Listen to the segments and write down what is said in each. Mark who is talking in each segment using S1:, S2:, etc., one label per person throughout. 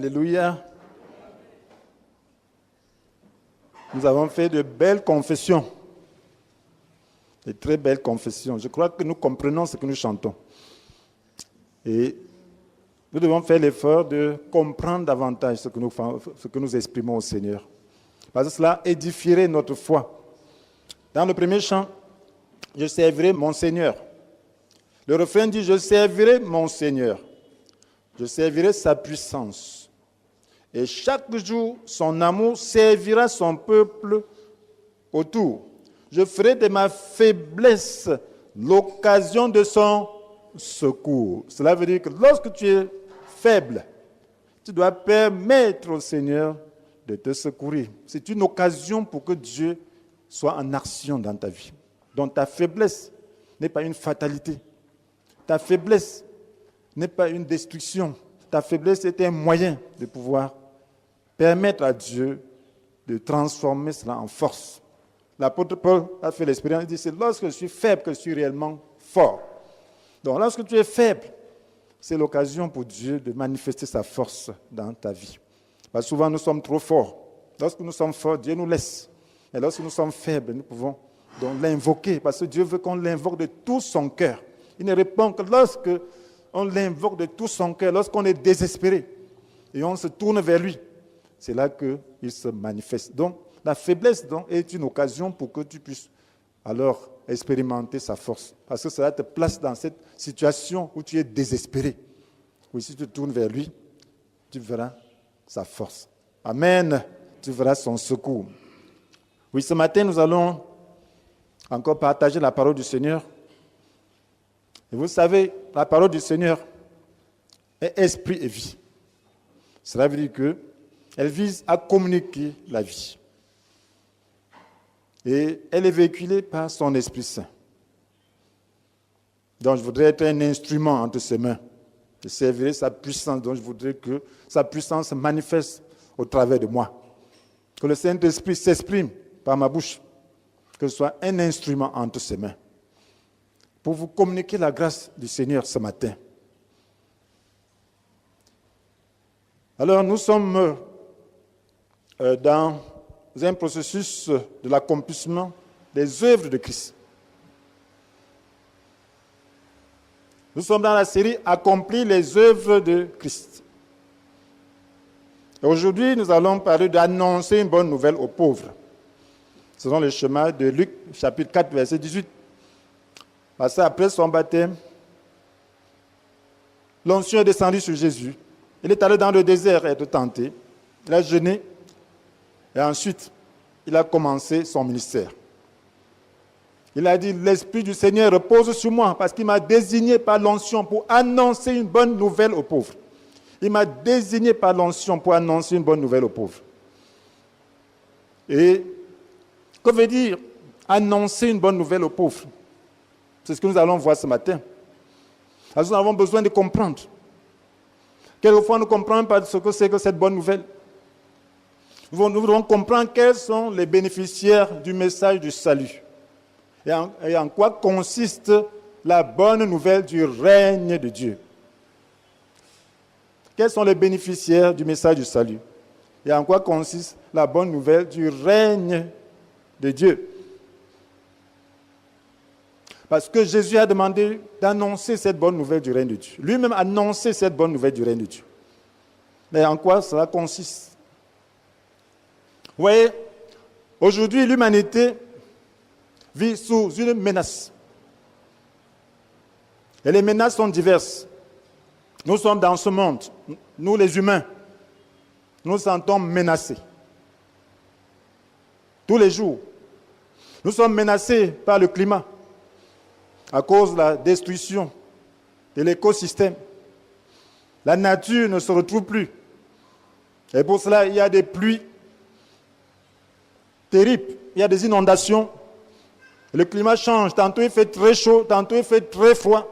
S1: Alléluia. Nous avons fait de belles confessions. De très belles confessions. Je crois que nous comprenons ce que nous chantons. Et nous devons faire l'effort de comprendre davantage ce que nous exprimons au Seigneur. Parce que cela édifierait notre foi. Dans le premier chant, je servirai mon Seigneur. Le refrain dit, je servirai mon Seigneur. Je servirai sa puissance. Et chaque jour, son amour servira son peuple autour. Je ferai de ma faiblesse l'occasion de son secours. Cela veut dire que lorsque tu es faible, tu dois permettre au Seigneur de te secourir. C'est une occasion pour que Dieu soit en action dans ta vie. Donc ta faiblesse n'est pas une fatalité. Ta faiblesse n'est pas une destruction. Ta faiblesse est un moyen de pouvoir permettre à Dieu de transformer cela en force. L'apôtre Paul a fait l'expérience, il dit, c'est lorsque je suis faible que je suis réellement fort. Donc lorsque tu es faible, c'est l'occasion pour Dieu de manifester sa force dans ta vie. Parce que souvent nous sommes trop forts. Lorsque nous sommes forts, Dieu nous laisse. Et lorsque nous sommes faibles, nous pouvons donc l'invoquer, parce que Dieu veut qu'on l'invoque de tout son cœur. Il ne répond que lorsque on l'invoque de tout son cœur, lorsqu'on est désespéré et on se tourne vers lui. C'est là qu'il se manifeste. Donc, la faiblesse donc, est une occasion pour que tu puisses alors expérimenter sa force. Parce que cela te place dans cette situation où tu es désespéré. Oui, si tu te tournes vers lui, tu verras sa force. Amen. Tu verras son secours. Oui, ce matin, nous allons encore partager la parole du Seigneur. Et vous savez, la parole du Seigneur est esprit et vie. Cela veut dire qu'elle vise à communiquer la vie. Et elle est véhiculée par son Esprit Saint. Donc je voudrais être un instrument entre ses mains. Je servirai sa puissance, donc je voudrais que sa puissance se manifeste au travers de moi. Que le Saint-Esprit s'exprime par ma bouche. Que ce soit un instrument entre ses mains. Pour vous communiquer la grâce du Seigneur ce matin. Alors nous sommes dans un processus de l'accomplissement des œuvres de Christ. Nous sommes dans la série « Accomplir les œuvres de Christ ». Aujourd'hui, nous allons parler d'annoncer une bonne nouvelle aux pauvres. Selon le schéma de Luc, chapitre 4, verset 18. Parce qu'après son baptême, l'onction est descendue sur Jésus. Il est allé dans le désert être tenté. Il a jeûné. Et ensuite, il a commencé son ministère. Il a dit, l'Esprit du Seigneur repose sur moi parce qu'il m'a désigné par l'onction pour annoncer une bonne nouvelle aux pauvres. Il m'a désigné par l'onction pour annoncer une bonne nouvelle aux pauvres. Et que veut dire annoncer une bonne nouvelle aux pauvres? C'est ce que nous allons voir ce matin. Alors nous avons besoin de comprendre. Quelquefois, nous ne comprenons pas ce que c'est que cette bonne nouvelle. Nous devons comprendre quels sont les bénéficiaires du message du salut. Et en quoi consiste la bonne nouvelle du règne de Dieu. Quels sont les bénéficiaires du message du salut? Et en quoi consiste la bonne nouvelle du règne de Dieu? Parce que Jésus a demandé d'annoncer cette bonne nouvelle du règne de Dieu. Lui-même a annoncé cette bonne nouvelle du règne de Dieu. Mais en quoi cela consiste? Vous voyez, aujourd'hui, l'humanité vit sous une menace. Et les menaces sont diverses. Nous sommes dans ce monde, nous les humains, nous nous sentons menacés. Tous les jours, nous sommes menacés par le climat à cause de la destruction de l'écosystème. La nature ne se retrouve plus. Et pour cela, il y a des pluies terribles, il y a des inondations. Le climat change, tantôt il fait très chaud, tantôt il fait très froid.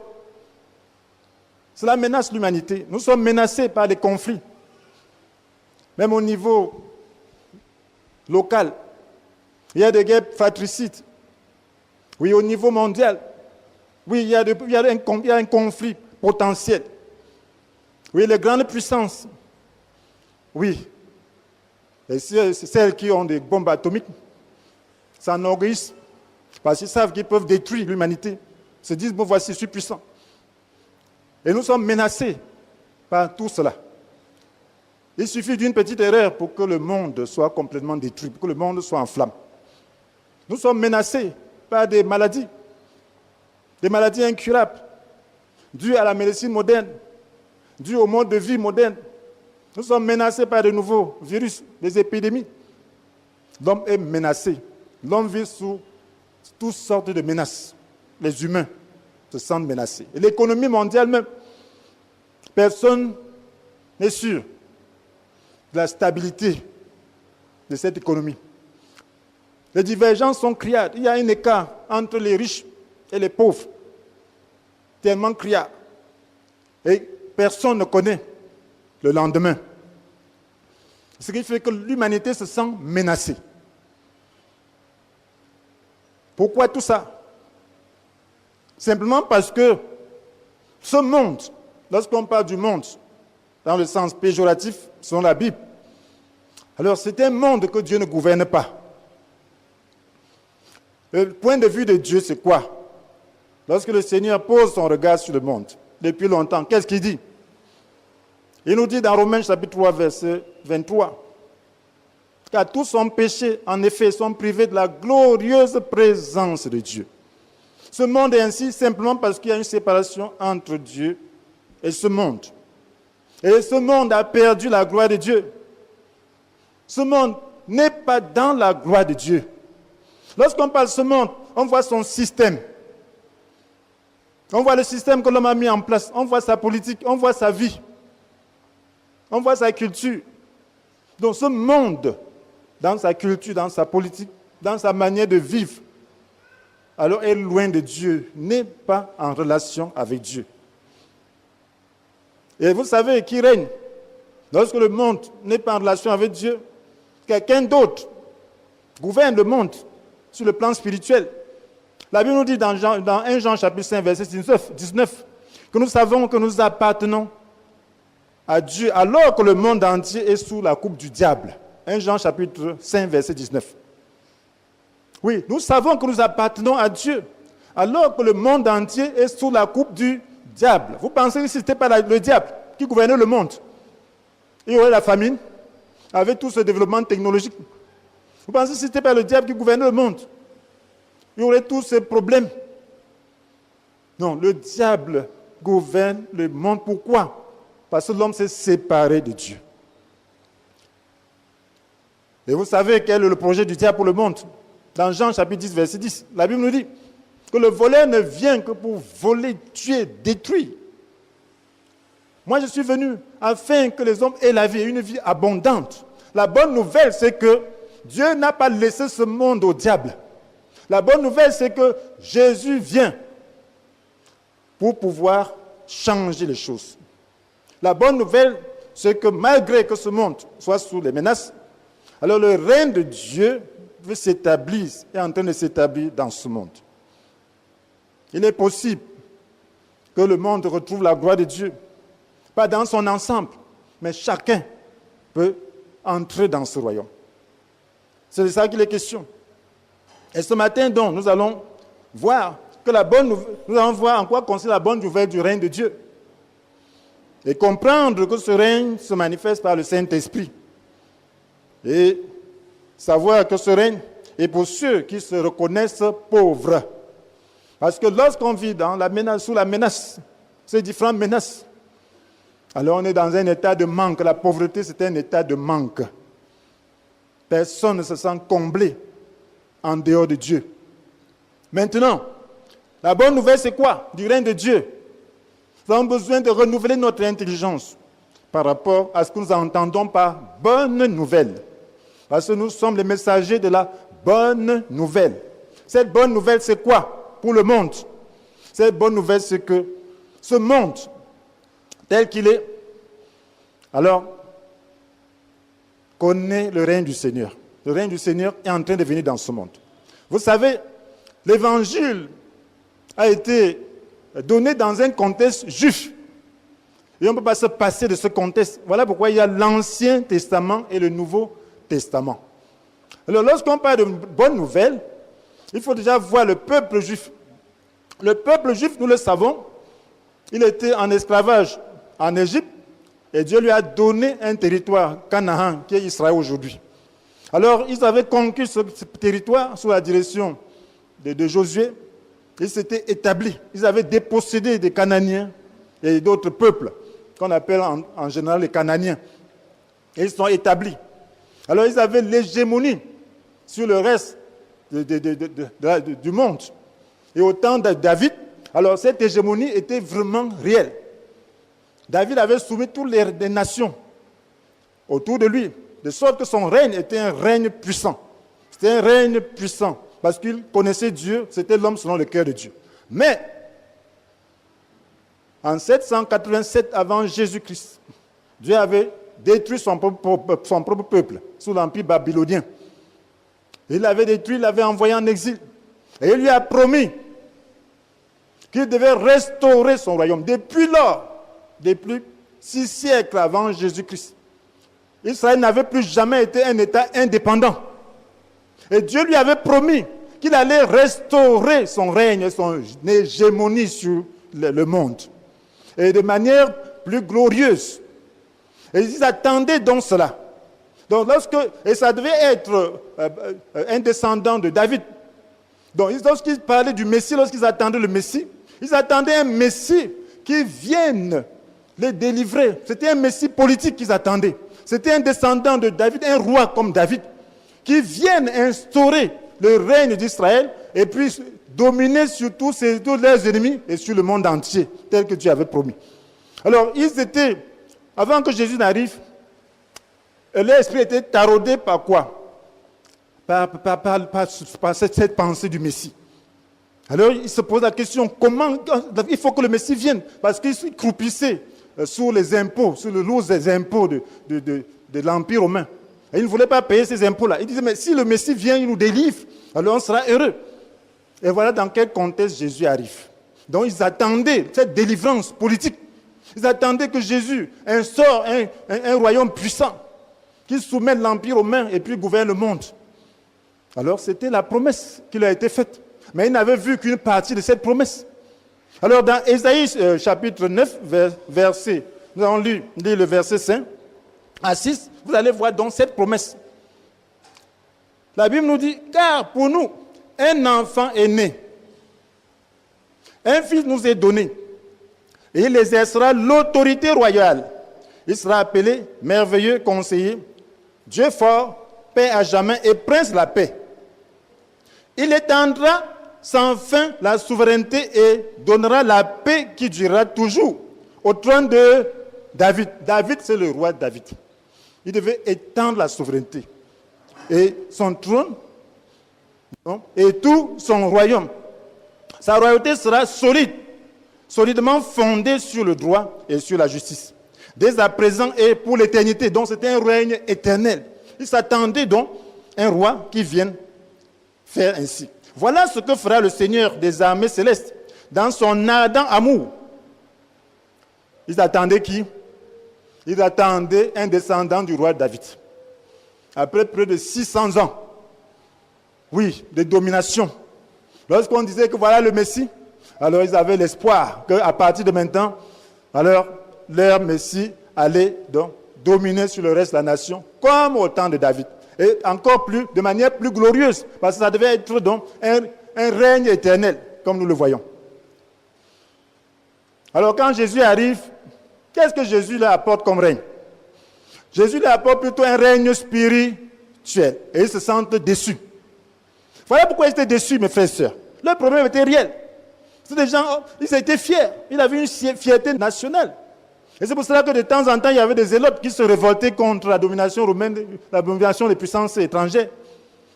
S1: Cela menace l'humanité. Nous sommes menacés par des conflits. Même au niveau local, il y a des guerres fratricides. Oui, au niveau mondial, oui, il y a un conflit potentiel. Oui, les grandes puissances Oui. Et celles qui ont des bombes atomiques s'enorgueillissent parce qu'ils savent qu'ils peuvent détruire l'humanité. Ils se disent, bon, voici, je suis puissant. Et nous sommes menacés par tout cela. Il suffit d'une petite erreur pour que le monde soit complètement détruit, pour que le monde soit en flammes. Nous sommes menacés par des maladies incurables, dues à la médecine moderne, dues au mode de vie moderne. Nous sommes menacés par de nouveaux virus, des épidémies. L'homme est menacé. L'homme vit sous toutes sortes de menaces. Les humains se sentent menacés. Et l'économie mondiale même, personne n'est sûr de la stabilité de cette économie. Les divergences sont criardes. Il y a un écart entre les riches et les pauvres, tellement criard. Et personne ne connaît le lendemain. Ce qui fait que l'humanité se sent menacée. Pourquoi tout ça? Simplement parce que ce monde, lorsqu'on parle du monde, dans le sens péjoratif, selon la Bible, alors c'est un monde que Dieu ne gouverne pas. Le point de vue de Dieu, c'est quoi? Lorsque le Seigneur pose son regard sur le monde, depuis longtemps, qu'est-ce qu'il dit? Il nous dit dans Romains chapitre 3, verset 23, « Car tous ont péché, en effet, sont privés de la glorieuse présence de Dieu. » Ce monde est ainsi simplement parce qu'il y a une séparation entre Dieu et ce monde. Et ce monde a perdu la gloire de Dieu. Ce monde n'est pas dans la gloire de Dieu. Lorsqu'on parle de ce monde, on voit son système. On voit le système que l'homme a mis en place. On voit sa politique, on voit sa vie. On voit sa culture. Donc ce monde, dans sa culture, dans sa politique, dans sa manière de vivre, alors est loin de Dieu, n'est pas en relation avec Dieu. Et vous savez qui règne? Lorsque le monde n'est pas en relation avec Dieu, quelqu'un d'autre gouverne le monde sur le plan spirituel. La Bible nous dit dans 1 Jean chapitre 5, verset 19, que nous savons que nous appartenons à Dieu alors que le monde entier est sous la coupe du diable. 1 Jean chapitre 5, verset 19. Oui, nous savons que nous appartenons à Dieu alors que le monde entier est sous la coupe du diable. Vous pensez que si ce n'était pas le diable qui gouvernait le monde, il y aurait la famine avec tout ce développement technologique. Vous pensez que si ce n'était pas le diable qui gouvernait le monde, il y aurait tous ces problèmes. Non, le diable gouverne le monde. Pourquoi? Parce que l'homme s'est séparé de Dieu. Et vous savez quel est le projet du diable pour le monde? Dans Jean chapitre 10, verset 10, la Bible nous dit que le voleur ne vient que pour voler, tuer, détruire. Moi, je suis venu afin que les hommes aient la vie, une vie abondante. La bonne nouvelle, c'est que Dieu n'a pas laissé ce monde au diable. La bonne nouvelle, c'est que Jésus vient pour pouvoir changer les choses. La bonne nouvelle, c'est que malgré que ce monde soit sous les menaces, alors le règne de Dieu veut s'établir, est en train de s'établir dans ce monde. Il est possible que le monde retrouve la gloire de Dieu, pas dans son ensemble, mais chacun peut entrer dans ce royaume. C'est de ça qu'il est question. Et ce matin, donc, nous allons voir que nous allons voir en quoi consiste la bonne nouvelle du règne de Dieu. Et comprendre que ce règne se manifeste par le Saint-Esprit. Et savoir que ce règne est pour ceux qui se reconnaissent pauvres. Parce que lorsqu'on vit sous la menace, ces différentes menaces, alors on est dans un état de manque. La pauvreté, c'est un état de manque. Personne ne se sent comblé en dehors de Dieu. Maintenant, la bonne nouvelle, c'est quoi? Du règne de Dieu. Nous avons besoin de renouveler notre intelligence par rapport à ce que nous entendons par bonne nouvelle. Parce que nous sommes les messagers de la bonne nouvelle. Cette bonne nouvelle, c'est quoi pour le monde? Cette bonne nouvelle, c'est que ce monde, tel qu'il est, alors, connaît le règne du Seigneur. Le règne du Seigneur est en train de venir dans ce monde. Vous savez, l'évangile a été donné dans un contexte juif. Et on ne peut pas se passer de ce contexte. Voilà pourquoi il y a l'Ancien Testament et le Nouveau Testament. Alors, lorsqu'on parle de bonnes nouvelles, il faut déjà voir le peuple juif. Le peuple juif, nous le savons, il était en esclavage en Égypte et Dieu lui a donné un territoire, Canaan, qui est Israël aujourd'hui. Alors, ils avaient conquis ce territoire sous la direction de Josué. Ils s'étaient établis. Ils avaient dépossédé des Canaaniens et d'autres peuples, qu'on appelle en général les Canaaniens. Et ils sont établis. Alors, ils avaient l'hégémonie sur le reste du monde. Et au temps de David, alors cette hégémonie était vraiment réelle. David avait soumis toutes les nations autour de lui, de sorte que son règne était un règne puissant. C'était un règne puissant, parce qu'il connaissait Dieu, c'était l'homme selon le cœur de Dieu. Mais, en 787 avant Jésus-Christ, Dieu avait détruit son propre peuple sous l'empire babylonien. Il l'avait détruit, il l'avait envoyé en exil. Et il lui a promis qu'il devait restaurer son royaume. Depuis lors, depuis 6 siècles avant Jésus-Christ, Israël n'avait plus jamais été un État indépendant. Et Dieu lui avait promis qu'il allait restaurer son règne, son hégémonie sur le monde. Et de manière plus glorieuse. Et ils attendaient donc cela. Donc et ça devait être un descendant de David. Donc lorsqu'ils parlaient du Messie, lorsqu'ils attendaient le Messie, ils attendaient un Messie qui vienne les délivrer. C'était un Messie politique qu'ils attendaient. C'était un descendant de David, un roi comme David, qui vienne instaurer le règne d'Israël et puis dominer sur tous leurs ennemis et sur le monde entier, tel que Dieu avait promis. Alors, avant que Jésus n'arrive, leur esprit était taraudé par quoi? Par cette pensée du Messie. Alors, il se pose la question, il faut que le Messie vienne, parce qu'il croupissait sous les impôts, sous le lourd des impôts de l'Empire romain. Et il ne voulait pas payer ces impôts-là. Il disait, mais si le Messie vient, il nous délivre, alors on sera heureux. Et voilà dans quel contexte Jésus arrive. Donc ils attendaient cette délivrance politique. Ils attendaient que Jésus instaure un royaume puissant, qui soumette l'Empire romain et puis gouverne le monde. Alors c'était la promesse qui leur a été faite. Mais ils n'avaient vu qu'une partie de cette promesse. Alors dans Ésaïe chapitre 9, verset, nous allons lire le verset 5 à 6, vous allez voir donc cette promesse. La Bible nous dit, car pour nous, un enfant est né, un fils nous est donné, et il exercera l'autorité royale. Il sera appelé merveilleux conseiller, Dieu fort, paix à jamais et prince de la paix. Il étendra sans fin la souveraineté et donnera la paix qui durera toujours au trône de David. David, c'est le roi David. Il devait étendre la souveraineté. Et son trône, et tout son royaume. Sa royauté sera solide, solidement fondée sur le droit et sur la justice. Dès à présent et pour l'éternité. Donc c'était un règne éternel. Il s'attendait donc à un roi qui vienne faire ainsi. Voilà ce que fera le Seigneur des armées célestes dans son ardent amour. Ils attendaient qui? Ils attendaient un descendant du roi David. Après près de 600 ans, oui, de domination. Lorsqu'on disait que voilà le Messie, alors ils avaient l'espoir qu'à partir de maintenant, alors leur Messie allait donc dominer sur le reste de la nation, comme au temps de David. Et encore plus, de manière plus glorieuse, parce que ça devait être donc un règne éternel, comme nous le voyons. Alors quand Jésus arrive, qu'est-ce que Jésus leur apporte comme règne? Jésus leur apporte plutôt un règne spirituel. Et ils se sentent déçus. Voilà pourquoi ils étaient déçus, mes frères et sœurs. Le problème était réel. C'est des gens, ils étaient fiers. Ils avaient une fierté nationale. Et c'est pour cela que de temps en temps, il y avait des zélotes qui se révoltaient contre la domination romaine, la domination des puissances étrangères.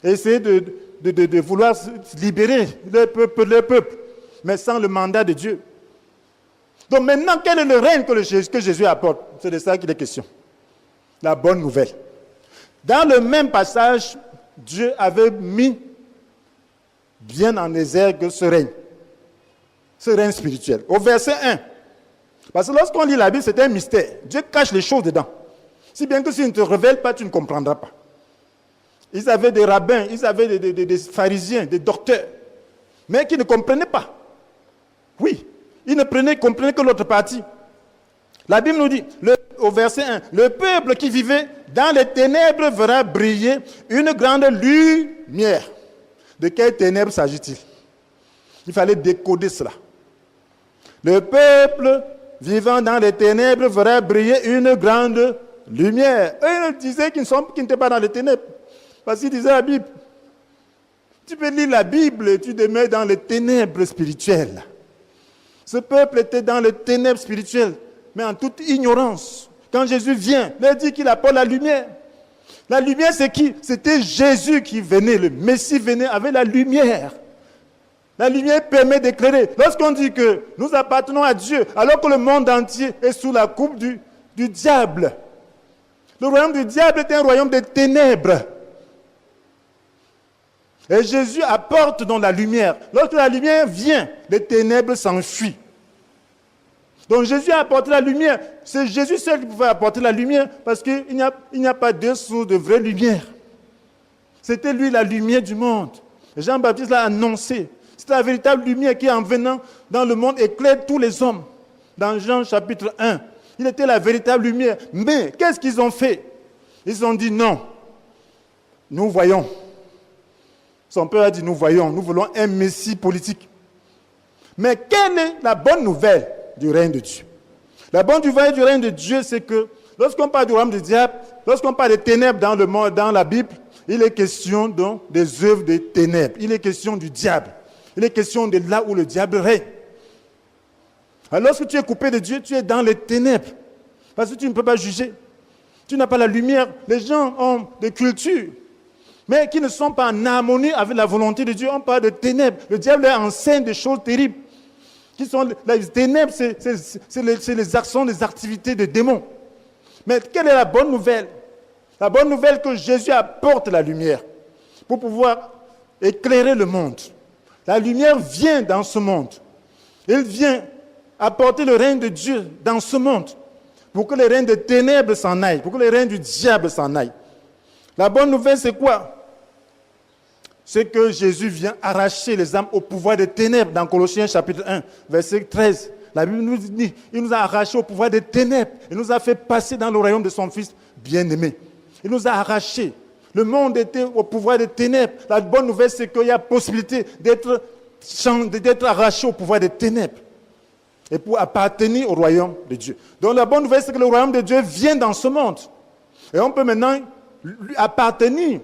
S1: Et essayaient de vouloir libérer leur peuple, mais sans le mandat de Dieu. Donc maintenant, quel est le règne que Jésus apporte? C'est de ça qu'il est question. La bonne nouvelle. Dans le même passage, Dieu avait mis bien en exergue ce règne spirituel. Au verset 1, Parce que lorsqu'on lit la Bible, c'est un mystère. Dieu cache les choses dedans. Si bien que s'il ne te révèle pas, tu ne comprendras pas. Ils avaient des rabbins, ils avaient des pharisiens, des docteurs, mais qui ne comprenaient pas. Oui, ils ne comprenaient que l'autre partie. La Bible nous dit, au verset 1, le peuple qui vivait dans les ténèbres verra briller une grande lumière. De quelles ténèbres s'agit-il? Il fallait décoder cela. Le peuple vivant dans les ténèbres verra briller une grande lumière. Eux, ils disaient qu'ils n'étaient pas dans les ténèbres. Parce qu'ils disaient la Bible. Tu peux lire la Bible et tu te mets dans les ténèbres spirituelles. Ce peuple était dans les ténèbres spirituelles, mais en toute ignorance. Quand Jésus vient, il dit qu'il apporte la lumière. La lumière, c'est qui? C'était Jésus qui venait, le Messie venait avec la lumière. La lumière permet d'éclairer. Lorsqu'on dit que nous appartenons à Dieu, alors que le monde entier est sous la coupe du diable. Le royaume du diable est un royaume de ténèbres. Et Jésus apporte donc la lumière. Lorsque la lumière vient, les ténèbres s'enfuient. Donc Jésus a apporté la lumière. C'est Jésus seul qui pouvait apporter la lumière parce qu'il n'y a pas deux sources de vraie lumière. C'était lui la lumière du monde. Et Jean-Baptiste l'a annoncé. C'est la véritable lumière qui, en venant dans le monde, éclaire tous les hommes. Dans Jean chapitre 1, il était la véritable lumière. Mais qu'est-ce qu'ils ont fait? Ils ont dit non. Nous voyons. Son père a dit nous voyons. Nous voulons un Messie politique. Mais quelle est la bonne nouvelle du règne de Dieu? La bonne nouvelle du règne de Dieu, c'est que lorsqu'on parle du royaume du diable, lorsqu'on parle des ténèbres dans le monde, dans la Bible, il est question donc des œuvres des ténèbres. Il est question du diable. Il est question de là où le diable règne. Alors lorsque tu es coupé de Dieu, tu es dans les ténèbres. Parce que tu ne peux pas juger. Tu n'as pas la lumière. Les gens ont des cultures, mais qui ne sont pas en harmonie avec la volonté de Dieu. On parle de ténèbres. Le diable enseigne des choses terribles. Qui sont les ténèbres, c'est les actions, les activités des démons. Mais quelle est la bonne nouvelle? La bonne nouvelle que Jésus apporte la lumière pour pouvoir éclairer le monde. La lumière vient dans ce monde. Elle vient apporter le règne de Dieu dans ce monde pour que les règnes des ténèbres s'en aillent, pour que les règnes du diable s'en aillent. La bonne nouvelle, c'est quoi? C'est que Jésus vient arracher les âmes au pouvoir des ténèbres dans Colossiens chapitre 1, verset 13. La Bible nous dit, il nous a arrachés au pouvoir des ténèbres. Il nous a fait passer dans le royaume de son Fils bien-aimé. Il nous a arrachés. Le monde était au pouvoir des ténèbres. La bonne nouvelle, c'est qu'il y a possibilité d'être arraché au pouvoir des ténèbres et pour appartenir au royaume de Dieu. Donc la bonne nouvelle, c'est que le royaume de Dieu vient dans ce monde. Et on peut maintenant lui appartenir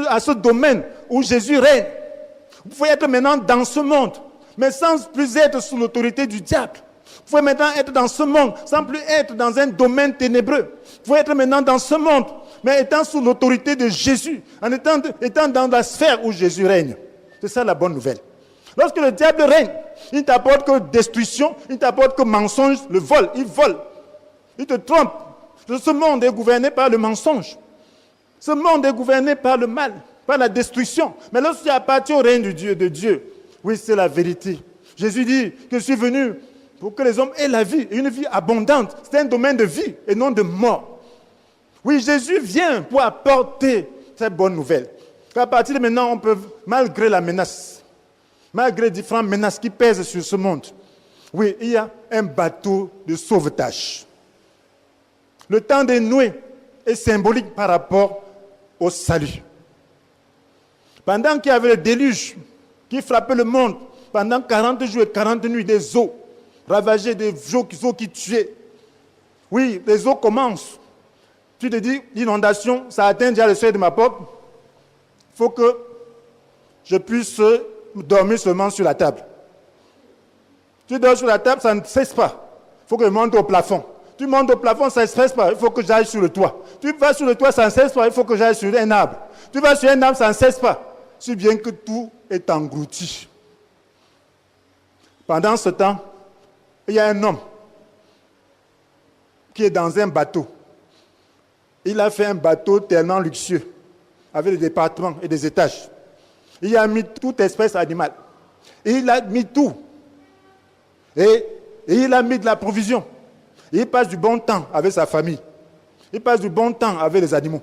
S1: à ce domaine où Jésus règne. Vous pouvez être maintenant dans ce monde, mais sans plus être sous l'autorité du diable. Vous pouvez maintenant être dans ce monde, sans plus être dans un domaine ténébreux. Vous pouvez être maintenant dans ce monde, mais étant sous l'autorité de Jésus, en étant dans la sphère où Jésus règne. C'est ça la bonne nouvelle. Lorsque le diable règne, il ne t'apporte que destruction, il ne t'apporte que mensonge, le vol, il vole, il te trompe. Ce monde est gouverné par le mensonge. Ce monde est gouverné par le mal, par la destruction. Mais lorsque tu appartiens au règne de Dieu, oui, c'est la vérité. Jésus dit que je suis venu pour que les hommes aient la vie, une vie abondante. C'est un domaine de vie et non de mort. Oui, Jésus vient pour apporter cette bonne nouvelle. À partir de maintenant, on peut, malgré la menace, malgré différentes menaces qui pèsent sur ce monde, oui, il y a un bateau de sauvetage. Le temps de Noé est symbolique par rapport au salut. Pendant qu'il y avait le déluge qui frappait le monde, pendant 40 jours et 40 nuits, des eaux ravagées, des eaux qui tuaient. Oui, les eaux commencent. Tu te dis, l'inondation, ça atteint déjà le seuil de ma porte. Il faut que je puisse dormir seulement sur la table. Tu dors sur la table, ça ne cesse pas. Il faut que je monte au plafond. Tu montes au plafond, ça ne cesse pas. Il faut que j'aille sur le toit. Tu vas sur le toit, ça ne cesse pas. Il faut que j'aille sur un arbre. Tu vas sur un arbre, ça ne cesse pas. Si bien que tout est englouti. Pendant ce temps, il y a un homme qui est dans un bateau. Il a fait un bateau tellement luxueux, avec des départements et des étages. Il a mis toute espèce animale. Et il a mis tout. Et il a mis de la provision. Il passe du bon temps avec sa famille. Il passe du bon temps avec les animaux.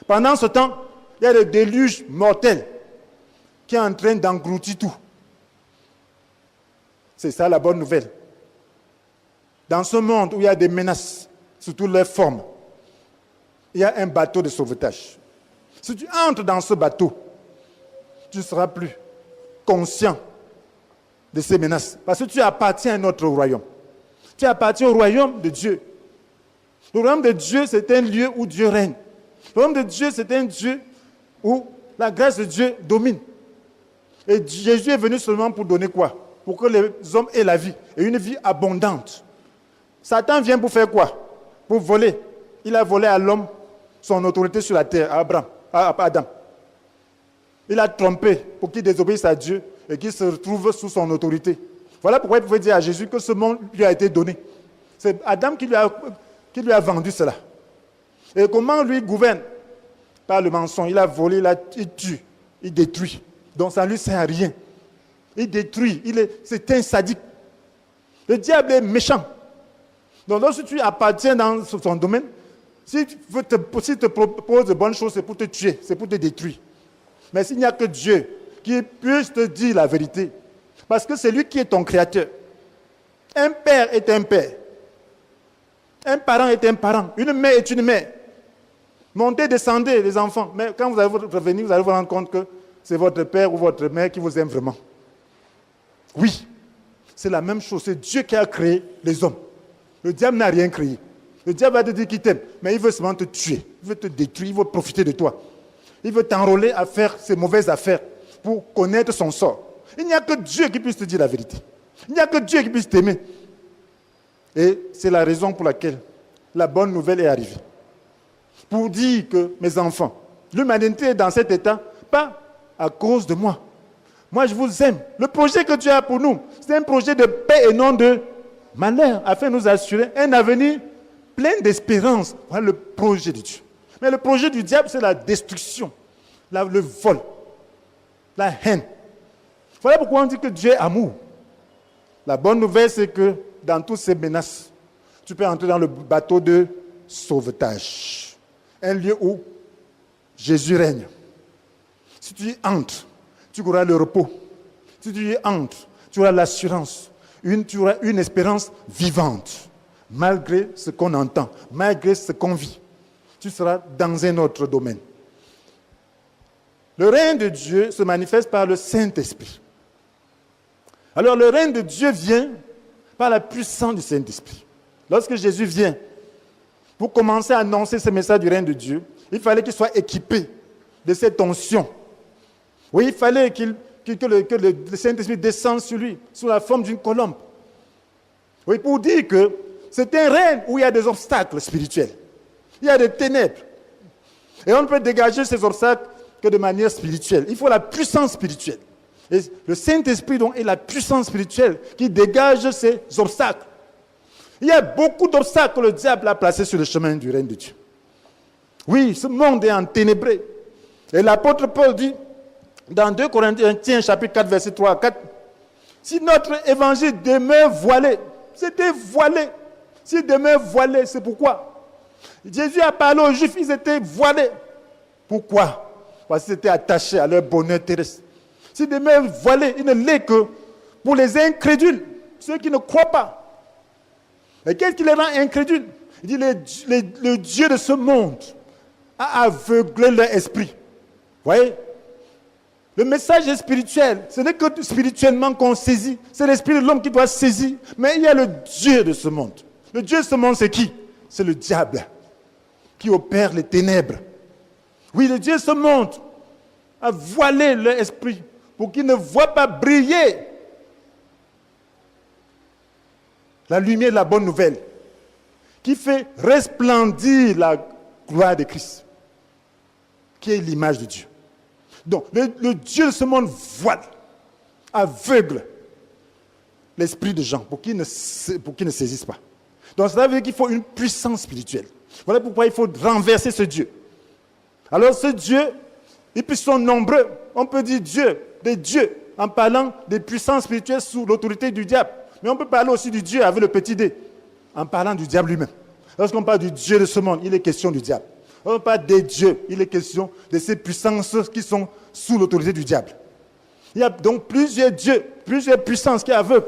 S1: Pendant ce temps, il y a le déluge mortel qui est en train d'engloutir tout. C'est ça la bonne nouvelle. Dans ce monde où il y a des menaces sous toutes leurs formes, il y a un bateau de sauvetage. Si tu entres dans ce bateau, tu ne seras plus conscient de ces menaces. Parce que tu appartiens à notre royaume. Tu appartiens au royaume de Dieu. Le royaume de Dieu, c'est un lieu où Dieu règne. Le royaume de Dieu, c'est un Dieu où la grâce de Dieu domine. Et Jésus est venu seulement pour donner quoi? Pour que les hommes aient la vie, et une vie abondante. Satan vient pour faire quoi? Pour voler. Il a volé à l'homme son autorité sur la terre, à Adam. Il a trompé pour qu'il désobéisse à Dieu et qu'il se retrouve sous son autorité. Voilà pourquoi il pouvait dire à Jésus que ce monde lui a été donné. C'est Adam qui lui a vendu cela. Et comment lui gouverne? Par le mensonge. Il a volé, il tue, il détruit. Donc ça ne lui sert à rien. Il détruit, c'est un sadique. Le diable est méchant. Donc lorsque tu appartiens dans son domaine, s'il te propose de bonnes choses, c'est pour te tuer, c'est pour te détruire. Mais s'il n'y a que Dieu qui puisse te dire la vérité, parce que c'est lui qui est ton créateur. Un père est un père. Un parent est un parent. Une mère est une mère. Montez, descendez, les enfants. Mais quand vous allez revenir, vous allez vous rendre compte que c'est votre père ou votre mère qui vous aime vraiment. Oui, c'est la même chose. C'est Dieu qui a créé les hommes. Le diable n'a rien créé. Le diable va te dire qu'il t'aime, mais il veut seulement te tuer. Il veut te détruire, il veut profiter de toi. Il veut t'enrôler à faire ses mauvaises affaires pour connaître son sort. Il n'y a que Dieu qui puisse te dire la vérité. Il n'y a que Dieu qui puisse t'aimer. Et c'est la raison pour laquelle la bonne nouvelle est arrivée. Pour dire que, mes enfants, l'humanité est dans cet état, pas à cause de moi. Moi, je vous aime. Le projet que Dieu a pour nous, c'est un projet de paix et non de malheur, afin de nous assurer un avenir plein d'espérance. Voilà le projet de Dieu. Mais le projet du diable, c'est la destruction, le vol, la haine. Voilà pourquoi on dit que Dieu est amour. La bonne nouvelle, c'est que dans toutes ces menaces, tu peux entrer dans le bateau de sauvetage. Un lieu où Jésus règne. Si tu y entres, tu auras le repos. Si tu y entres, tu auras l'assurance. Tu auras une espérance vivante. Malgré ce qu'on entend, malgré ce qu'on vit. Tu seras dans un autre domaine. Le règne de Dieu se manifeste par le Saint-Esprit. Alors le règne de Dieu vient par la puissance du Saint-Esprit. Lorsque Jésus vient, pour commencer à annoncer ce message du règne de Dieu, il fallait qu'il soit équipé de cette onction. Oui, il fallait que le Saint-Esprit descende sur lui, sous la forme d'une colombe. Oui, pour dire que c'est un règne où il y a des obstacles spirituels. Il y a des ténèbres. Et on ne peut dégager ces obstacles que de manière spirituelle. Il faut la puissance spirituelle. Et le Saint-Esprit donc est la puissance spirituelle qui dégage ces obstacles. Il y a beaucoup d'obstacles que le diable a placés sur le chemin du règne de Dieu. Oui, ce monde est enténébré. Et l'apôtre Paul dit, dans 2 Corinthiens, chapitre 4, verset 3 à 4, si notre évangile demeure voilé, c'était voilé. S'il demeure voilé, c'est pourquoi Jésus a parlé aux Juifs, ils étaient voilés. Pourquoi? Parce qu'ils étaient attachés à leur bonheur terrestre. S'il demeure voilé, il ne l'est que pour les incrédules, ceux qui ne croient pas. Et qu'est-ce qui les rend incrédules? Il dit, le Dieu de ce monde a aveuglé leur esprit. Vous voyez? Le message est spirituel. Ce n'est que spirituellement qu'on saisit. C'est l'esprit de l'homme qui doit saisir. Mais il y a le Dieu de ce monde. Le Dieu de ce monde, c'est qui? C'est le diable qui opère les ténèbres. Oui, le Dieu de ce monde a voilé leur esprit pour qu'ils ne voient pas briller la lumière de la bonne nouvelle qui fait resplendir la gloire de Christ, qui est l'image de Dieu. Donc, le Dieu de ce monde voile, aveugle l'esprit des gens pour qu'ils ne saisissent pas. Donc, cela veut dire qu'il faut une puissance spirituelle. Voilà pourquoi il faut renverser ce Dieu. Alors, ce Dieu, et puis sont nombreux. On peut dire Dieu, des dieux, en parlant des puissances spirituelles sous l'autorité du diable. Mais on peut parler aussi du Dieu avec le petit d. en parlant du diable lui-même. Lorsqu'on parle du Dieu de ce monde, il est question du diable. Lorsqu'on parle des dieux, il est question de ces puissances qui sont sous l'autorité du diable. Il y a donc plusieurs dieux, plusieurs puissances qui aveuglent.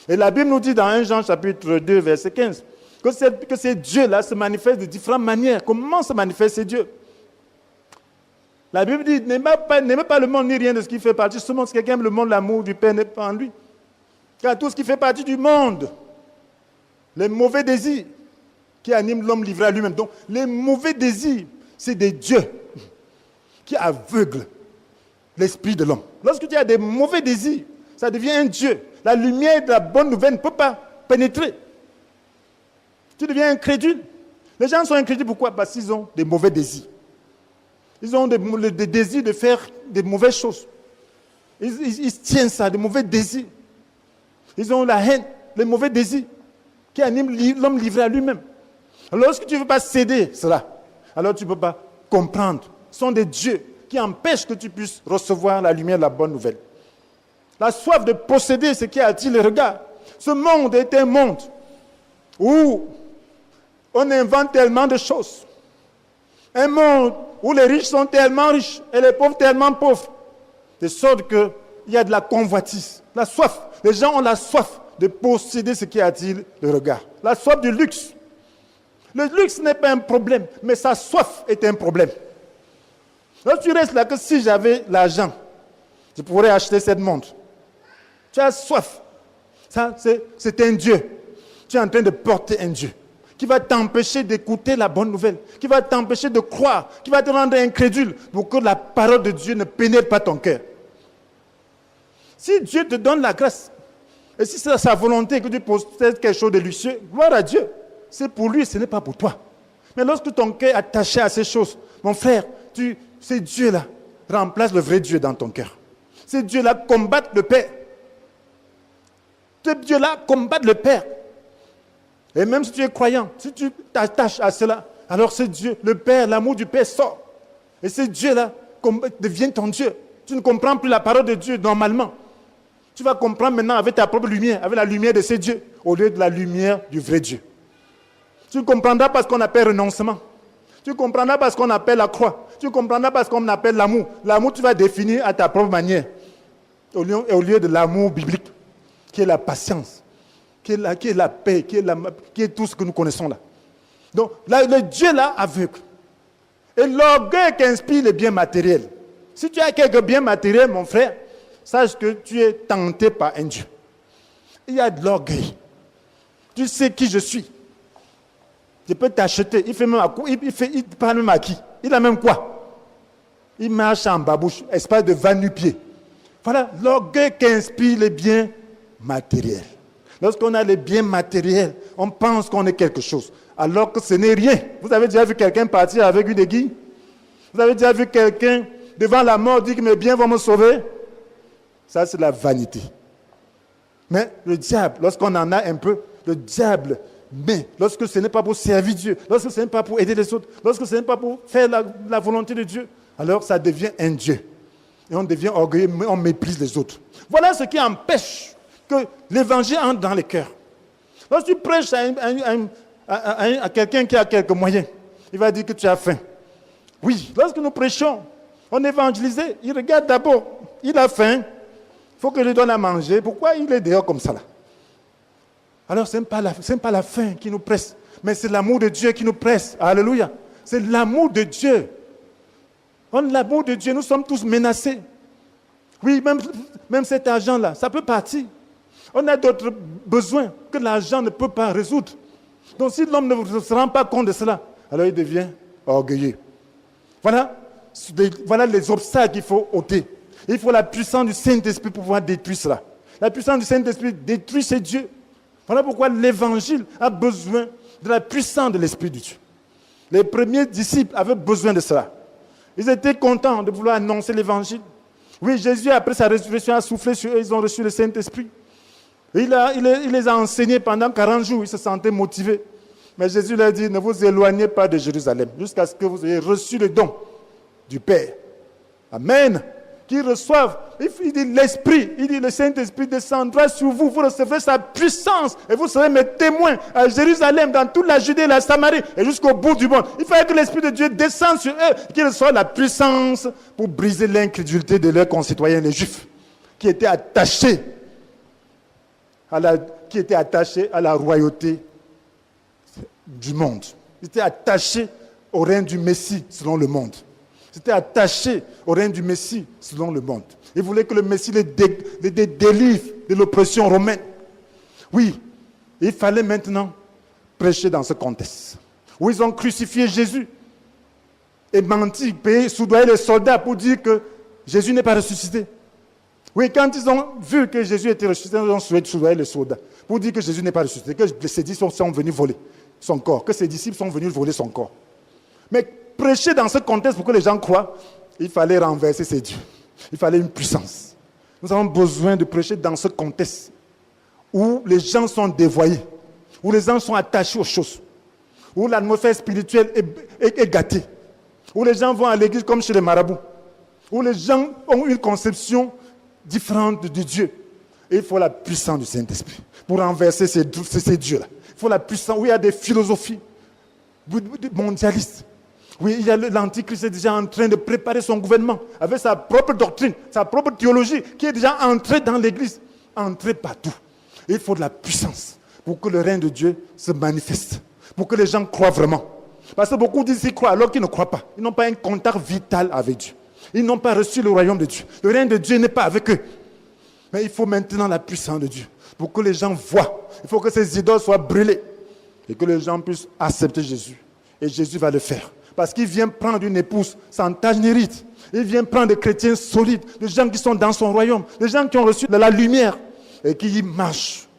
S1: Et la Bible nous dit dans 1 Jean chapitre 2, verset 15, que ces dieux-là se manifestent de différentes manières. Comment se manifestent ces dieux? La Bible dit, n'aimez pas le monde ni rien de ce qui fait partie de ce monde. Si quelqu'un aime le monde, l'amour du Père n'est pas en lui. Car tout ce qui fait partie du monde, les mauvais désirs qui animent l'homme livré à lui-même. Donc, les mauvais désirs, c'est des dieux qui aveuglent l'esprit de l'homme. Lorsque tu as des mauvais désirs, ça devient un dieu. La lumière de la bonne nouvelle ne peut pas pénétrer. Tu deviens incrédule. Les gens sont incrédules, pourquoi? Parce qu'ils ont des mauvais désirs. Ils ont des désirs de faire des mauvaises choses. Ils tiennent ça, des mauvais désirs. Ils ont la haine, les mauvais désirs qui animent l'homme livré à lui-même. Alors, lorsque tu ne veux pas céder cela, alors tu ne peux pas comprendre. Ce sont des dieux qui empêchent que tu puisses recevoir la lumière de la bonne nouvelle. La soif de posséder ce qui attire le regard. Ce monde est un monde où on invente tellement de choses. Un monde où les riches sont tellement riches et les pauvres tellement pauvres. De sorte qu'il y a de la convoitise, la soif. Les gens ont la soif de posséder ce qui attire le regard. La soif du luxe. Le luxe n'est pas un problème, mais sa soif est un problème. Alors tu restes là que si j'avais l'argent, je pourrais acheter cette montre. Tu as soif. Ça, c'est un Dieu. Tu es en train de porter un Dieu qui va t'empêcher d'écouter la bonne nouvelle, qui va t'empêcher de croire, qui va te rendre incrédule pour que la parole de Dieu ne pénètre pas ton cœur. Si Dieu te donne la grâce, et si c'est sa volonté que tu possèdes quelque chose de luxueux, gloire à Dieu. C'est pour lui, ce n'est pas pour toi. Mais lorsque ton cœur est attaché à ces choses, mon frère, ces dieux-là remplacent le vrai Dieu dans ton cœur. Ces dieux-là combattent le Père. Ces dieux-là combattent le Père. Et même si tu es croyant, si tu t'attaches à cela, alors ce Dieu, le Père, l'amour du Père sort. Et ce Dieu-là devient ton Dieu. Tu ne comprends plus la parole de Dieu normalement. Tu vas comprendre maintenant avec ta propre lumière, avec la lumière de ces dieux, au lieu de la lumière du vrai Dieu. Tu comprendras pas ce qu'on appelle renoncement. Tu comprendras pas ce qu'on appelle la croix. Tu comprendras pas ce qu'on appelle l'amour. L'amour, tu vas définir à ta propre manière. Au lieu de l'amour biblique, qui est la patience, qui est la paix, qui est tout ce que nous connaissons là. Donc, le Dieu là aveugle. Et l'orgueil qui inspire les biens matériels. Si tu as quelques biens matériels, mon frère, sache que tu es tenté par un Dieu. Il y a de l'orgueil. Tu sais qui je suis. Je peux t'acheter. Il fait même à quoi? Il parle même à qui? Il a même quoi? Il marche en babouche, espace de va-nu-pied. Voilà l'orgueil qui inspire les biens matériels. Lorsqu'on a les biens matériels, on pense qu'on est quelque chose, alors que ce n'est rien. Vous avez déjà vu quelqu'un partir avec une aiguille? Vous avez déjà vu quelqu'un devant la mort dire que mes biens vont me sauver? Ça, c'est la vanité. Mais le diable, lorsqu'on en a un peu, le diable, mais lorsque ce n'est pas pour servir Dieu, lorsque ce n'est pas pour aider les autres, lorsque ce n'est pas pour faire la volonté de Dieu, alors ça devient un Dieu. Et on devient orgueilleux, mais on méprise les autres. Voilà ce qui empêche que l'évangile entre dans les cœurs. Lorsque tu prêches à quelqu'un qui a quelques moyens, il va dire que tu as faim. Oui, lorsque nous prêchons, on évangélise, il regarde d'abord, il a faim, il faut que je lui donne à manger. Pourquoi il est dehors comme ça là? Alors ce n'est pas la faim qui nous presse, mais c'est l'amour de Dieu qui nous presse. Alléluia. C'est l'amour de Dieu. L'amour de Dieu, nous sommes tous menacés. Oui, même cet argent-là, ça peut partir. On a d'autres besoins que l'argent ne peut pas résoudre. Donc si l'homme ne se rend pas compte de cela, alors il devient orgueilleux. Voilà les obstacles qu'il faut ôter. Il faut la puissance du Saint-Esprit pour pouvoir détruire cela. La puissance du Saint-Esprit détruit ces dieux. Voilà pourquoi l'Évangile a besoin de la puissance de l'Esprit de Dieu. Les premiers disciples avaient besoin de cela. Ils étaient contents de vouloir annoncer l'Évangile. Oui, Jésus, après sa résurrection, a soufflé sur eux, ils ont reçu le Saint-Esprit. Il les a enseignés pendant 40 jours, ils se sentaient motivés. Mais Jésus leur dit, ne vous éloignez pas de Jérusalem, jusqu'à ce que vous ayez reçu le don du Père. Amen. qui reçoivent, il dit l'Esprit, il dit le Saint-Esprit descendra sur vous, vous recevrez sa puissance et vous serez mes témoins à Jérusalem, dans toute la Judée, la Samarie et jusqu'au bout du monde. Il fallait que l'Esprit de Dieu descende sur eux, qu'ils reçoivent la puissance pour briser l'incrédulité de leurs concitoyens, les Juifs, qui étaient attachés à la royauté du monde. Ils étaient attachés au règne du Messie selon le monde. Ils étaient attachés au règne du Messie selon le monde. Ils voulaient que le Messie les délivre de l'oppression romaine. Oui, il fallait maintenant prêcher dans ce contexte, où ils ont crucifié Jésus et menti, payé, soudoyé les soldats pour dire que Jésus n'est pas ressuscité. Oui, quand ils ont vu que Jésus était ressuscité, ils ont soudoyé les soldats pour dire que Jésus n'est pas ressuscité, que ses disciples sont venus voler son corps, que ses disciples sont venus voler son corps. Mais prêcher dans ce contexte pour que les gens croient, il fallait renverser ces dieux. Il fallait une puissance. Nous avons besoin de prêcher dans ce contexte où les gens sont dévoyés, où les gens sont attachés aux choses, où l'atmosphère spirituelle est gâtée, où les gens vont à l'église comme chez les marabouts, où les gens ont une conception différente de Dieu. Et il faut la puissance du Saint-Esprit pour renverser ces dieux-là. Il faut la puissance, où il y a des philosophies mondialistes. Oui, il y a l'Antichrist est déjà en train de préparer son gouvernement avec sa propre doctrine, sa propre théologie qui est déjà entrée dans l'Église, entrée partout. Et il faut de la puissance pour que le règne de Dieu se manifeste, pour que les gens croient vraiment. Parce que beaucoup disent qu'ils croient alors qu'ils ne croient pas. Ils n'ont pas un contact vital avec Dieu. Ils n'ont pas reçu le royaume de Dieu. Le règne de Dieu n'est pas avec eux. Mais il faut maintenant la puissance de Dieu pour que les gens voient. Il faut que ces idoles soient brûlées et que les gens puissent accepter Jésus. Et Jésus va le faire. Parce qu'il vient prendre une épouse sans tache ni ride. Il vient prendre des chrétiens solides, des gens qui sont dans son royaume, des gens qui ont reçu de la lumière et qui y marchent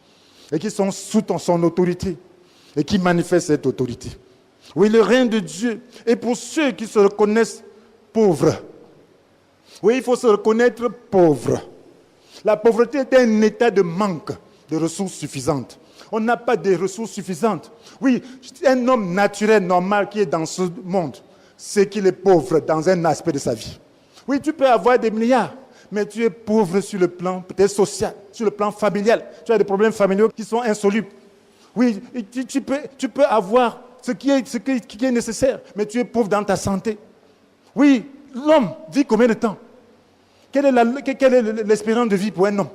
S1: et qui sont sous son autorité et qui manifestent cette autorité. Oui, le règne de Dieu est pour ceux qui se reconnaissent pauvres. Oui, il faut se reconnaître pauvre. La pauvreté est un état de manque de ressources suffisantes. On n'a pas de ressources suffisantes. Oui, un homme naturel, normal, qui est dans ce monde, c'est qu'il est pauvre dans un aspect de sa vie. Oui, tu peux avoir des milliards, mais tu es pauvre sur le plan peut-être social, sur le plan familial. Tu as des problèmes familiaux qui sont insolubles. Oui, tu peux avoir ce qui est nécessaire, mais tu es pauvre dans ta santé. Oui, l'homme vit combien de temps? Quelle est l'espérance de vie pour un homme?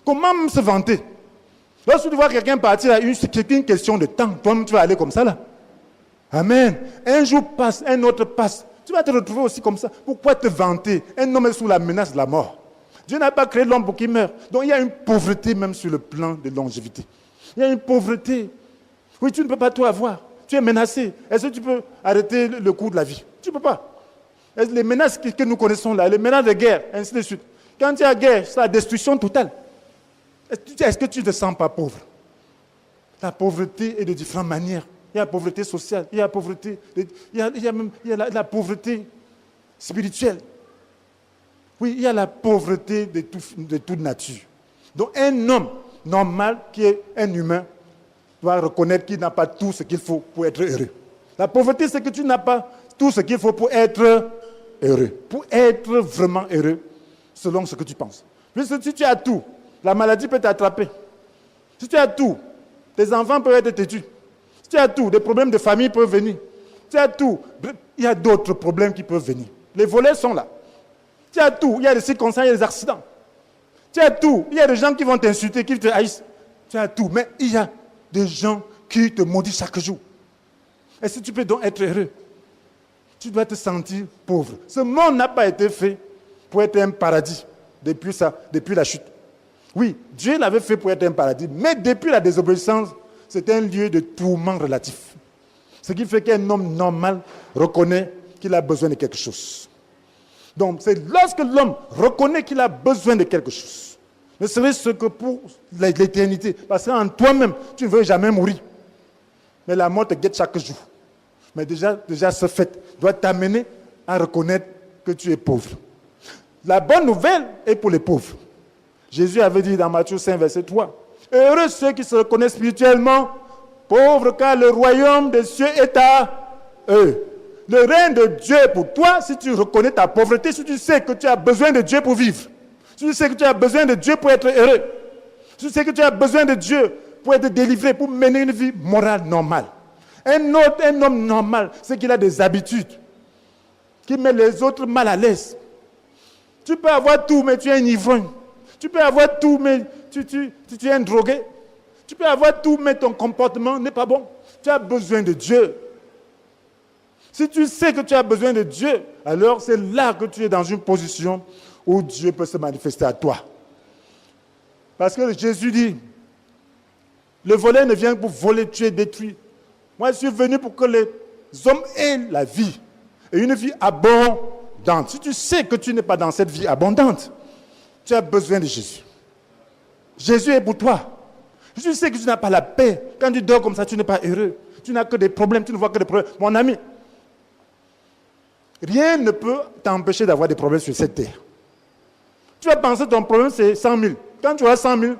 S1: Comment se vanter? Lorsque tu vois quelqu'un partir, c'est une question de temps. Toi-même, tu vas aller comme ça là. Amen. Un jour passe, un autre passe. Tu vas te retrouver aussi comme ça. Pourquoi te vanter? Un homme est sous la menace de la mort. Dieu n'a pas créé l'homme pour qu'il meure. Donc il y a une pauvreté même sur le plan de longévité. Il y a une pauvreté. Oui, tu ne peux pas tout avoir. Tu es menacé. Est-ce que tu peux arrêter le cours de la vie? Tu ne peux pas. Les menaces que nous connaissons là, les menaces de guerre, ainsi de suite. Quand il y a guerre, c'est la destruction totale. Est-ce que tu ne te sens pas pauvre? La pauvreté est de différentes manières. Il y a la pauvreté sociale, il y a la pauvreté, la pauvreté spirituelle. Oui, il y a la pauvreté de toute nature. Donc un homme normal, qui est un humain, doit reconnaître qu'il n'a pas tout ce qu'il faut pour être heureux. La pauvreté, c'est que tu n'as pas tout ce qu'il faut pour être heureux. Pour être vraiment heureux, selon ce que tu penses. Puisque si tu as tout, la maladie peut t'attraper. Si tu as tout, tes enfants peuvent être têtus. Si tu as tout, des problèmes de famille peuvent venir. Si tu as tout, il y a d'autres problèmes qui peuvent venir. Les volets sont là. Si tu as tout, il y a des circonstances, il y a des accidents. Tu as tout, il y a des gens qui vont t'insulter, qui te haïssent. Tu as tout, mais il y a des gens qui te maudissent chaque jour. Est-ce que tu peux donc être heureux? Tu dois te sentir pauvre. Ce monde n'a pas été fait pour être un paradis depuis la chute. Oui, Dieu l'avait fait pour être un paradis, mais depuis la désobéissance, c'est un lieu de tourment relatif. Ce qui fait qu'un homme normal reconnaît qu'il a besoin de quelque chose. Donc, c'est lorsque l'homme reconnaît qu'il a besoin de quelque chose, ne serait-ce que pour l'éternité, parce qu'en toi-même, tu ne veux jamais mourir. Mais la mort te guette chaque jour. Mais déjà ce fait doit t'amener à reconnaître que tu es pauvre. La bonne nouvelle est pour les pauvres. Jésus avait dit dans Matthieu 5, verset 3, « Heureux ceux qui se reconnaissent spirituellement pauvres, car le royaume des cieux est à eux. » Le règne de Dieu est pour toi si tu reconnais ta pauvreté, si tu sais que tu as besoin de Dieu pour vivre. Si tu sais que tu as besoin de Dieu pour être heureux. Si tu sais que tu as besoin de Dieu pour être délivré, pour mener une vie morale normale. Un homme normal, c'est qu'il a des habitudes qui met les autres mal à l'aise. Tu peux avoir tout, mais tu es un ivrogne. Tu peux avoir tout, mais tu es un drogué. Tu peux avoir tout, mais ton comportement n'est pas bon. Tu as besoin de Dieu. Si tu sais que tu as besoin de Dieu, alors c'est là que tu es dans une position où Dieu peut se manifester à toi. Parce que Jésus dit, le voleur ne vient que pour voler, tuer, détruire. Moi, je suis venu pour que les hommes aient la vie. Et une vie abondante. Si tu sais que tu n'es pas dans cette vie abondante, tu as besoin de Jésus. Jésus est pour toi. Si tu sais que tu n'as pas la paix, quand tu dors comme ça, tu n'es pas heureux. Tu n'as que des problèmes, tu ne vois que des problèmes. Mon ami, rien ne peut t'empêcher d'avoir des problèmes sur cette terre. Tu vas penser que ton problème c'est 100 000. Quand tu as 100 000,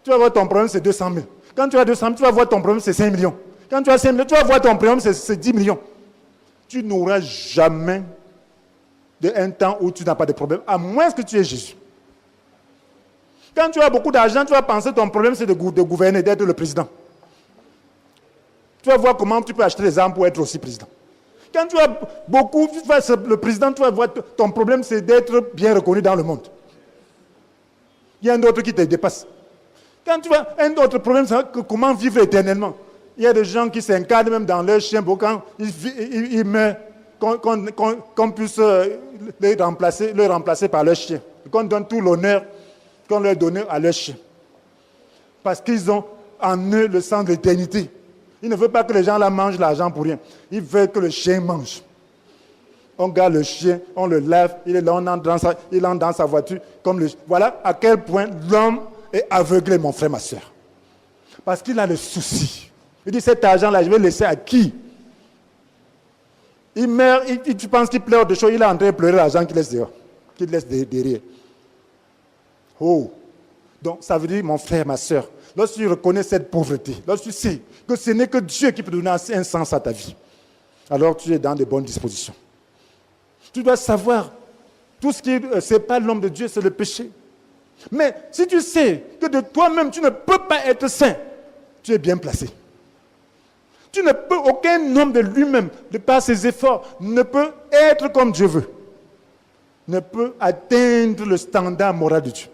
S1: tu vas voir ton problème c'est 200 000. Quand tu as 200 000, tu vas voir ton problème c'est 5 millions. Quand tu as 5 millions, tu vas voir ton problème c'est 10 millions. Tu n'auras jamais un temps où tu n'as pas de problème, à moins que tu aies Jésus. Quand tu as beaucoup d'argent, tu vas penser que ton problème c'est de gouverner, d'être le président. Tu vas voir comment tu peux acheter des armes pour être aussi président. Quand tu as beaucoup, tu vas être le président, tu vas voir ton problème c'est d'être bien reconnu dans le monde. Il y a un autre qui te dépasse. Quand tu as un autre problème, c'est comment vivre éternellement. Il y a des gens qui s'incarnent même dans leur chien pour quand ils meurent, qu'on puisse les remplacer par leur chien. Qu'on donne tout l'honneur qu'on leur donne à leur chien. Parce qu'ils ont en eux le sang de l'éternité. Ils ne veulent pas que les gens là mangent l'argent pour rien. Ils veulent que le chien mange. On garde le chien, on le lave, il est là, on entre dans sa voiture. Voilà à quel point l'homme est aveuglé, mon frère, ma soeur. Parce qu'il a le souci. Il dit, cet argent-là, je vais le laisser à qui? Il meurt, tu penses qu'il pleure de choses, il est en train de pleurer l'argent qu'il laisse dehors, qu'il laisse derrière. Oh! Donc, ça veut dire, mon frère, ma soeur, lorsque tu reconnais cette pauvreté, lorsque tu sais que ce n'est que Dieu qui peut donner un sens à ta vie, alors tu es dans de bonnes dispositions. Tu dois savoir, tout ce qui sépare l'homme de Dieu, c'est le péché. Mais si tu sais que de toi-même, tu ne peux pas être saint, tu es bien placé. Tu ne peux, aucun homme de lui-même, de par ses efforts, ne peut être comme Dieu veut. Ne peut atteindre le standard moral de Dieu.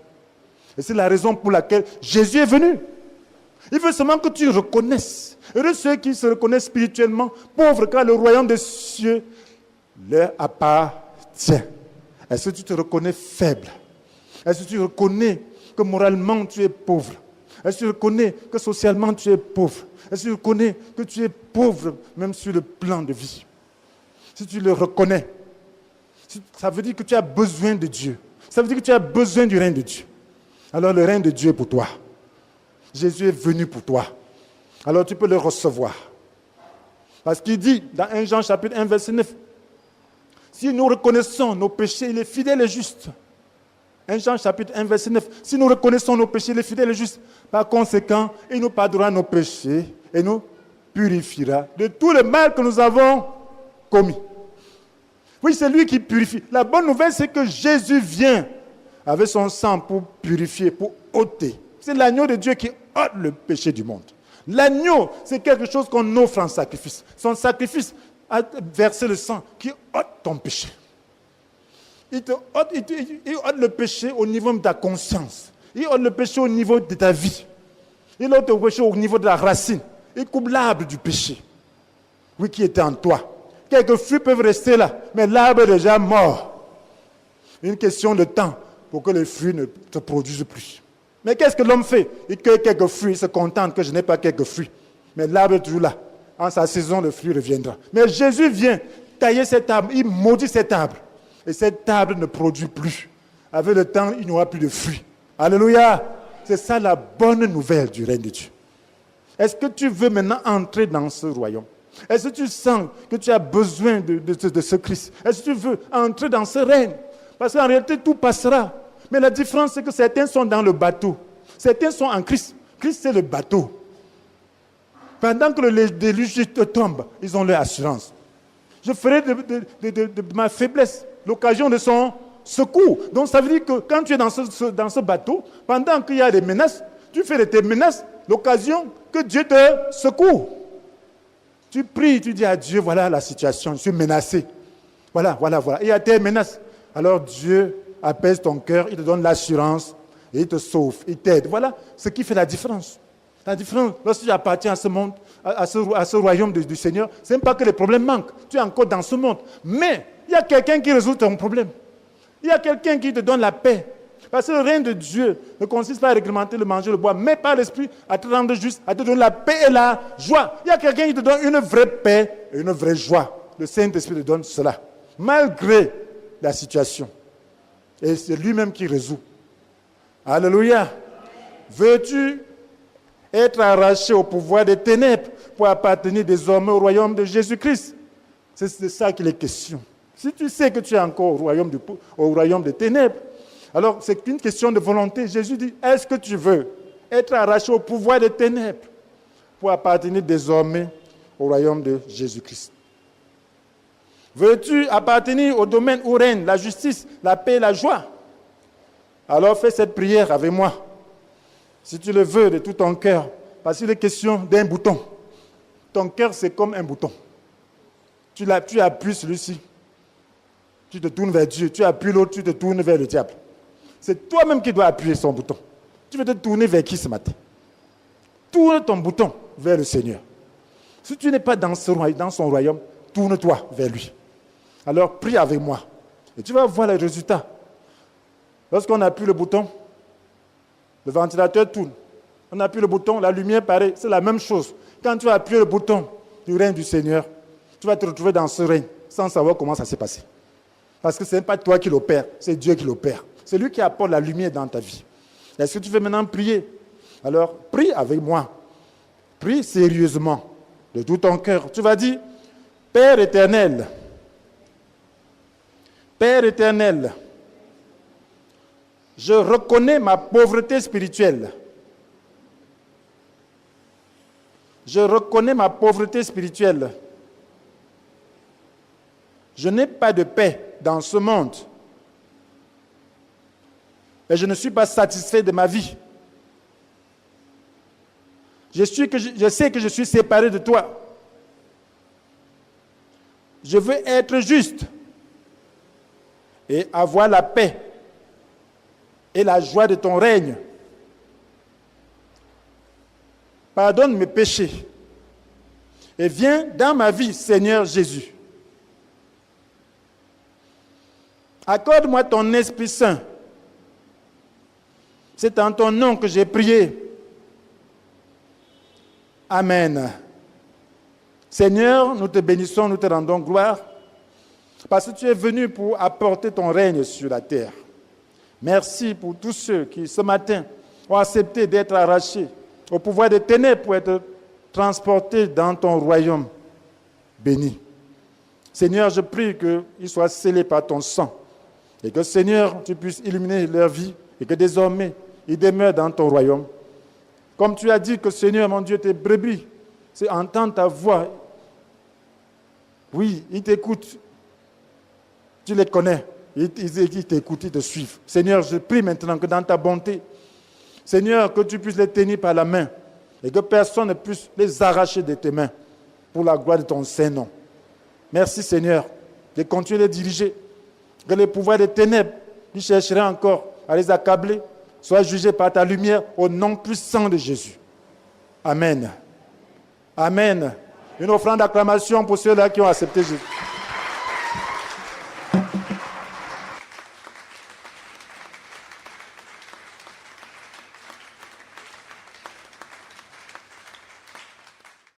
S1: Et c'est la raison pour laquelle Jésus est venu. Il veut seulement que tu reconnaisses. Heureux ceux qui se reconnaissent spirituellement pauvres, car le royaume des cieux leur appartient. Est-ce que tu te reconnais faible? Est-ce que tu reconnais que moralement tu es pauvre? Est-ce que tu reconnais que socialement tu es pauvre? Est-ce que tu reconnais que tu es pauvre même sur le plan de vie? Si tu le reconnais, ça veut dire que tu as besoin de Dieu. Ça veut dire que tu as besoin du règne de Dieu. Alors le règne de Dieu est pour toi. Jésus est venu pour toi. Alors tu peux le recevoir. Parce qu'il dit dans 1 Jean chapitre 1 verset 9, si nous reconnaissons nos péchés, il est fidèle et juste. 1 Jean chapitre 1 verset 9, si nous reconnaissons nos péchés, il est fidèle et juste. Par conséquent, il nous pardonnera nos péchés et nous purifiera de tout le mal que nous avons commis. Oui, c'est lui qui purifie. La bonne nouvelle, c'est que Jésus vient avec son sang pour purifier, pour ôter. C'est l'agneau de Dieu qui ôte le péché du monde. L'agneau, c'est quelque chose qu'on offre en sacrifice. Son sacrifice a versé le sang qui ôte ton péché. Il ôte le péché au niveau de ta conscience. Il ôte le péché au niveau de ta vie. Il ôte le péché au niveau de la racine. Il coupe l'arbre du péché. Oui, qui était en toi. Quelques fruits peuvent rester là, mais l'arbre est déjà mort. Une question de temps pour que les fruits ne se produisent plus. Mais qu'est-ce que l'homme fait? Il cueille quelques fruits, il se contente que je n'ai pas quelques fruits. Mais l'arbre est toujours là. En sa saison, le fruit reviendra. Mais Jésus vient tailler cet arbre, il maudit cet arbre. Et cet arbre ne produit plus. Avec le temps, il n'y aura plus de fruits. Alléluia! C'est ça la bonne nouvelle du règne de Dieu. Est-ce que tu veux maintenant entrer dans ce royaume? Est-ce que tu sens que tu as besoin de ce Christ? Est-ce que tu veux entrer dans ce règne? Parce qu'en réalité, tout passera. Mais la différence, c'est que certains sont dans le bateau. Certains sont en Christ. Christ, c'est le bateau. Pendant que le déluge tombe, ils ont leur assurance. Je ferai de ma faiblesse l'occasion de son secours. Donc ça veut dire que quand tu es dans ce bateau, pendant qu'il y a des menaces, tu fais de tes menaces l'occasion que Dieu te secoue. Tu pries, tu dis à Dieu, voilà la situation, je suis menacé. Voilà. Et il y a tes menaces. Alors Dieu apaise ton cœur, il te donne l'assurance, et il te sauve, il t'aide. Voilà ce qui fait la différence. La différence, lorsque tu appartiens à ce monde, à ce royaume du Seigneur, ce n'est pas que les problèmes manquent. Tu es encore dans ce monde. Mais il y a quelqu'un qui résout ton problème. Il y a quelqu'un qui te donne la paix. Parce que le règne de Dieu ne consiste pas à réglementer le manger, le boire, mais par l'Esprit à te rendre juste, à te donner la paix et la joie. Il y a quelqu'un qui te donne une vraie paix et une vraie joie. Le Saint-Esprit te donne cela, malgré la situation. Et c'est lui-même qui résout. Alléluia. Veux-tu être arraché au pouvoir des ténèbres pour appartenir désormais au royaume de Jésus-Christ? C'est de ça qu'il est question. Si tu sais que tu es encore au royaume des ténèbres, alors c'est une question de volonté. Jésus dit, est-ce que tu veux être arraché au pouvoir des ténèbres pour appartenir désormais au royaume de Jésus-Christ? Veux-tu appartenir au domaine où règne la justice, la paix et la joie? Alors fais cette prière avec moi. Si tu le veux de tout ton cœur, parce qu'il est question d'un bouton. Ton cœur, c'est comme un bouton. Tu appuies celui-ci. Tu te tournes vers Dieu. Tu appuies l'autre, tu te tournes vers le diable. C'est toi-même qui dois appuyer son bouton. Tu veux te tourner vers qui ce matin? Tourne ton bouton vers le Seigneur. Si tu n'es pas dans son royaume, tourne-toi vers lui. Alors prie avec moi. Et tu vas voir les résultats. Lorsqu'on appuie le bouton, le ventilateur tourne. On appuie le bouton, la lumière paraît. C'est la même chose. Quand tu as appuyé le bouton du règne du Seigneur, tu vas te retrouver dans ce règne sans savoir comment ça s'est passé. Parce que ce n'est pas toi qui l'opère, c'est Dieu qui l'opère. C'est lui qui apporte la lumière dans ta vie. Est-ce que tu veux maintenant prier? Alors, prie avec moi. Prie sérieusement, de tout ton cœur. Tu vas dire, Père éternel, je reconnais ma pauvreté spirituelle. Je reconnais ma pauvreté spirituelle. Je n'ai pas de paix dans ce monde. Et je ne suis pas satisfait de ma vie. Je sais que je suis séparé de toi. Je veux être juste et avoir la paix et la joie de ton règne. Pardonne mes péchés et viens dans ma vie, Seigneur Jésus. Accorde-moi ton Esprit Saint. C'est en ton nom que j'ai prié. Amen. Seigneur, nous te bénissons, nous te rendons gloire, parce que tu es venu pour apporter ton règne sur la terre. Merci pour tous ceux qui, ce matin, ont accepté d'être arrachés au pouvoir des ténèbres pour être transportés dans ton royaume béni. Seigneur, je prie qu'ils soient scellés par ton sang et que, Seigneur, tu puisses illuminer leur vie et que désormais, ils demeurent dans ton royaume. Comme tu as dit que, Seigneur, mon Dieu, tes brebis, c'est entendre ta voix. Oui, ils t'écoutent. Tu les connais. Ils t'écoutent, ils te suivent. Seigneur, je prie maintenant que dans ta bonté, Seigneur, que tu puisses les tenir par la main et que personne ne puisse les arracher de tes mains pour la gloire de ton Saint-Nom. Merci, Seigneur, de continuer à les diriger. Que les pouvoirs des ténèbres qui chercheraient encore à les accabler soient jugés par ta lumière au nom puissant de Jésus. Amen. Amen. Une offrande d'acclamation pour ceux-là qui ont accepté Jésus.